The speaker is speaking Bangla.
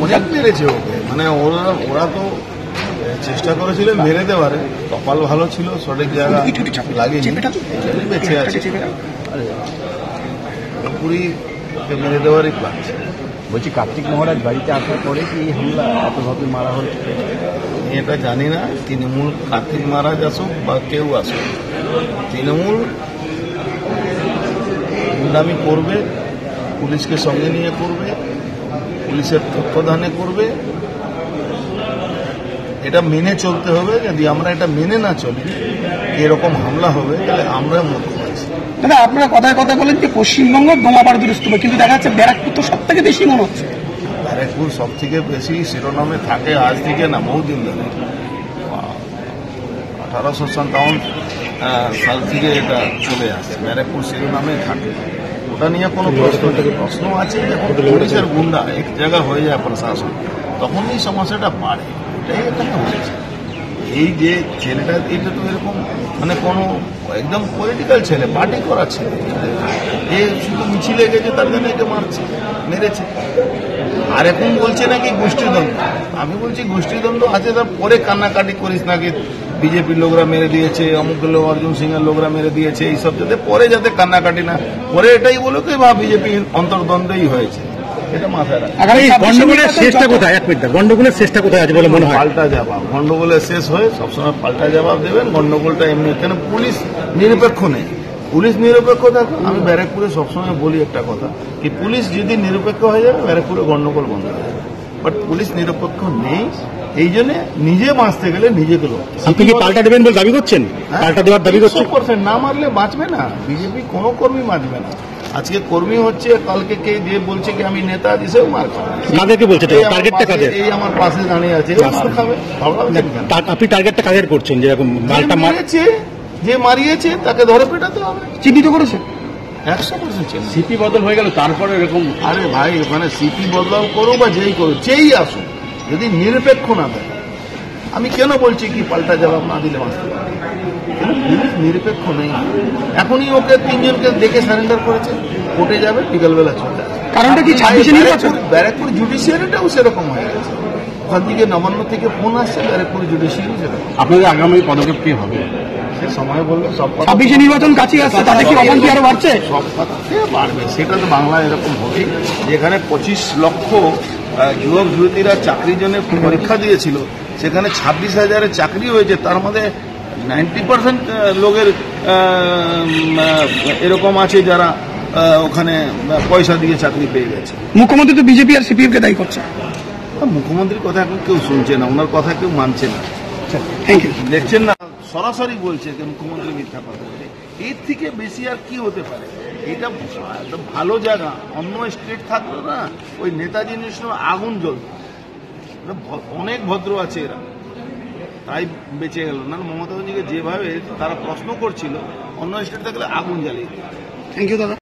অনেক মেরেছে ওকে, মানে ওরা তো চেষ্টা করেছিলেন মেরে দেওয়ারে, কপাল ভালো ছিল, সঠিক জায়গা লাগিয়ে বেঁচে আছে, পুরোপুরি ওকে মেরে দেওয়ারই প্ল্যান ছিল। বলছি কার্তিক মহারাজ বাড়িতে আসার পরে কি এই হামলা এতভাবে মারা হচ্ছে? আমি এটা জানি না, তৃণমূল কার্তিক মহারাজ আসুক বা কেউ আসুক, তৃণমূল গুন্ডামি করবে, পুলিশকে সঙ্গে নিয়ে করবে, পুলিশের তত্ত্বাবধানে করবে, এটা মেনে চলতে হবে। যদি আমরা এটা মেনে না চলি, এরকম হামলা হবে, তাহলে আমরা মতো পাচ্ছি। দাদা, আপনারা কথায় কথা বলেন যে পশ্চিমবঙ্গ বোমাবারুদের স্তূপ, কিন্তু দেখা যাচ্ছে ব্যারাকপুর তো সব থেকে বেশি মনে হচ্ছে। ব্যারাকপুর সব থেকে বেশি শিরোনামে থাকে আজ থেকে না, বহুদিন ধরে, 1857 সাল থেকে এটা চলে আসছে, ব্যারাকপুর শিরোনামে থাকে। ওটা নিয়ে কোনো প্রশ্ন আছে? যখন পুলিশের গুন্ডা এক জায়গা হয়ে যায় প্রশাসন, তখন এই সমস্যাটা বাড়ে। এটাই এখানে হয়েছে। এই যে ছেলেটা, এটা তো এরকম মানে কোনো একদম পলিটিক্যাল ছেলে, পার্টি করা ছেলে, এ শুধু মিছিলে গেছে তার জন্য একে মারছে, মেরেছে। আর এখন বলছে নাকি গোষ্ঠীদ্বন্দ্ব। আমি বলছি গোষ্ঠীদ্বন্দ্ব আছে, তারপরে কান্নাকাটি করিস নাকি বিজেপির লোকরা মেরে দিয়েছে, অমুক লোক অর্জুন সিংয়ের লোকরা মেরে দিয়েছে, এইসব যাতে পরে যাতে কান্নাকাটি না পরে এটাই বলো কি বা বিজেপি অন্তর্দ্বন্দ্বই হয়েছে, এটা মাথায় রাখে। গন্ডগোলের শেষটা কোথায়? এক মিনিট, গন্ডগোলের শেষটা কোথায় আছে বলে মনে হয়? পাল্টা জবাব। গন্ডগোলের শেষ হয়ে সবসময় পাল্টা জবাব দেবেন। গন্ডগোলটা এমনি, কেন পুলিশ নিরপেক্ষ নেই। পুলিশ নিরপেক্ষ থাকো। আমি ব্যারাকপুরে সবসময় বলি একটা কথা, কি পুলিশ যদি নিরপেক্ষ হয়ে যাবে, ব্যারাকপুরে গন্ডগোল বন্ধ হয়ে যাবে। বাট পুলিশ নিরপেক্ষ নেই, এই জন্য নিজে বাঁচতে গেলে নিজেকে লোক। আপনি কি পাল্টা দেবেন বলে দাবি করছেন? পাল্টা দেওয়ার দাবি করছেন? 100% না মারলে বাঁচবে না, বিজেপি কোনো কর্মী বাঁচবে না। আজকে কর্মী হচ্ছে, কালকে কে যে বলছে কি আমি নেতা দিছেও মার খাবে। কাদেরকে বলছে? টার্গেটটা কাদের? এই আমার পাশে দাঁড়িয়ে আছে, মার খাবে। আপনি টার্গেটটা কাদের করছেন? যেরকম মালটা মারিয়েছে, যে মারিয়েছে তাকে ধরে পেটাতে হবে। চিহ্নিত করেছে 100%। সিপি বদল হয়ে গেল, তারপরে এরকম? আরে ভাই, ওখানে সিপি বদলাও করো বা যেই করো, যেই আসো, যদি নিরপেক্ষ না থাকে, আমি কেন বলছি কি পাল্টা জবাব না দিলে বাঁচতে পারে? পুলিশ নিরপেক্ষ নেই। এখনই ওকে 3 জনকে দেখে সারেন্ডার করেছে, কোর্টে যাবে, বিকালবেলা চলে আসবে। কারণটা কি 26 নির্বাচন? ব্যারাকপুর জুডিশিয়ারিটাও সেরকম হয়ে গেছে। ওখান থেকে নবান্ন থেকে ফোন আসছে, ব্যারাকপুর জুডিশিয়ারি সেরকম। আপনাদের আগামী পদক্ষেপ কি হবে? সে সময় বলবে। সব 26 নির্বাচন কাছে আসছে, তাতে কি অশান্তি আরো বাড়ছে? সব কথা বাড়বে, সেটা তো বাংলায় এরকম হবে। যেখানে 25 লক্ষ যুবক যুবতীরা চাকরির জন্য পরীক্ষা দিয়েছিল, সেখানে 26,000 চাকরি হয়েছে। তার মধ্যে 90% লোকের এরকম আছে যারা ওখানে পয়সা দিয়ে চাকরি পেয়ে গেছে। মুখ্যমন্ত্রী তো বিজেপি আর সিপিএম কে দায়ী করছে। মুখ্যমন্ত্রীর কথা এখন কেউ শুনছে না, ওনার কথা কেউ মানছে না। Thank you. দেখছেন না, সরাসরি বলছে যে মুখ্যমন্ত্রী মিথ্যা কথা বলে। এর থেকে বেশি আর কি হতে পারে? এটা একদম ভালো জায়গা, অন্য স্টেট থাকলো না, ওই নেতাজি নিশ্চয় আগুন জ্বলত। অনেক ভদ্র আছে এরা, তাই বেঁচে গেল না। মমতা ব্যানার্জিকে যেভাবে তারা প্রশ্ন করছিল, অন্য স্টেট থাকলে আগুন জ্বালিয়ে দিত। থ্যাংক ইউ দাদা।